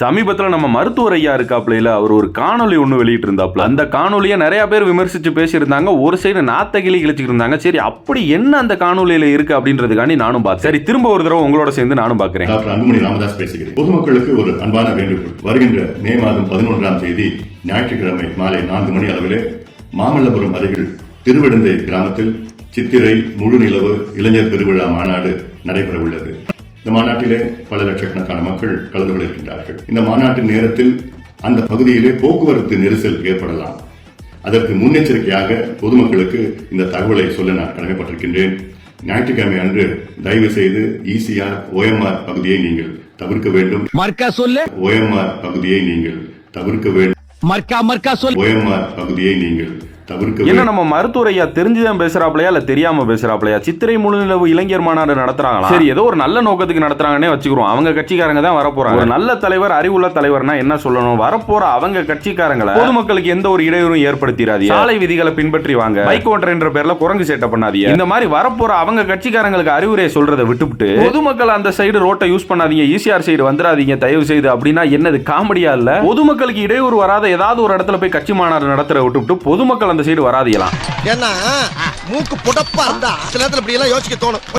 சமீபத்தில் நம்ம மருத்துவர் ஐயா இருக்காப்ல, அவர் ஒரு காணொலி ஒன்று வெளியிட்டு இருந்தாப்ல. அந்த காணொலியை நிறைய பேர் விமர்சிச்சு பேசியிருந்தாங்க. ஒரு சைடு நாத்தகிளி கிழிச்சிட்டு இருந்தாங்க. சரி, அப்படி என்ன அந்த காணொலியில இருக்கு அப்படின்றதுக்காண்டி நானும் பார்த்தேன். சரி, திரும்ப ஒரு தடவை உங்களோட சேர்ந்து நானும் பார்க்கிறேன். டாக்டர் அன்புமணி ராமதாஸ் பேசுகிறேன். பொதுமக்களுக்கு ஒரு அன்பான வேண்டுகோள். வருகின்ற மே மாதம் 11ஆம் தேதி ஞாயிற்றுக்கிழமை மாலை 4 மணி அளவிலே மாமல்லபுரம் அருகில் திருவிடந்தை கிராமத்தில் சித்திரை முழு நிலவு இளைஞர் திருவிழா மாநாடு நடைபெற உள்ளது. இந்த மாநாட்டிலே பல லட்சக்கணக்கான மக்கள் கலந்து கொள்ள இருக்கின்றார்கள். இந்த மாநாட்டின் நேரத்தில் அந்த பகுதியிலே போக்குவரத்து நெரிசல் ஏற்படலாம். அதற்கு முன்னெச்சரிக்கையாக பொதுமக்களுக்கு இந்த தகவலை சொல்ல நான் கடமைப்பட்டிருக்கின்றேன். ஞாயிற்றுக்கிழமை அன்று தயவு செய்து ECR OMR பகுதியை நீங்கள் தவிர்க்க வேண்டும். OMR பகுதியை நீங்கள் தவிர்க்க வேண்டும். OMR பகுதியை நீங்கள் என்ன நம்ம மருத்துவர் ஐயா தெரிஞ்சுதான் பேசுறாப்லையா இல்ல தெரியாம பேசுறாப்லையா? சித்திரை முழு நிலவு இளைஞர் மாநாடு நடத்துறாங்களா? சரி, ஏதோ ஒரு நல்ல நோக்கத்துக்கு நடத்துறாங்கன்னே வச்சுக்கிறோம். அவங்க கட்சிக்காரங்க தான் வரப்போறாங்க. ஒரு நல்ல தலைவர், அறிவுள்ள தலைவர்னா என்ன சொல்லணும்? வரப்போற அவங்க கட்சிக்காரங்களை பொதுமக்களுக்கு எந்த ஒரு இடையூறும் ஏற்படுத்திடாதீங்க. சாலை விதிகளை பின்பற்றி வாங்க. பைக் ஓட்டுறன்ற பேர்ல குரங்கு சேட்டை பண்ணாதீங்க. இந்த மாதிரி வரப்போற அவங்க கட்சிக்காரங்களுக்கு அறிவுரையை சொல்றதை விட்டுவிட்டு பொதுமக்கள் அந்த சைடு ரோட்டை யூஸ் பண்ணாதீங்க, ECR சைடு வந்துடாதீங்க தயவு செய்து அப்படின்னா என்னது காமெடியா இல்ல? பொதுமக்களுக்கு இடையூறு வராத ஏதாவது ஒரு இடத்துல போய் கட்சி மாநாடு நடத்துற விட்டுவிட்டு பொதுமக்கள் அந்த சைடு வராதீங்களாம். ஏன்னா மூக்கு புடப்பா இருந்தா சில நேரத்துல இப்படி எல்லாம் யோசிக்க தோணும்.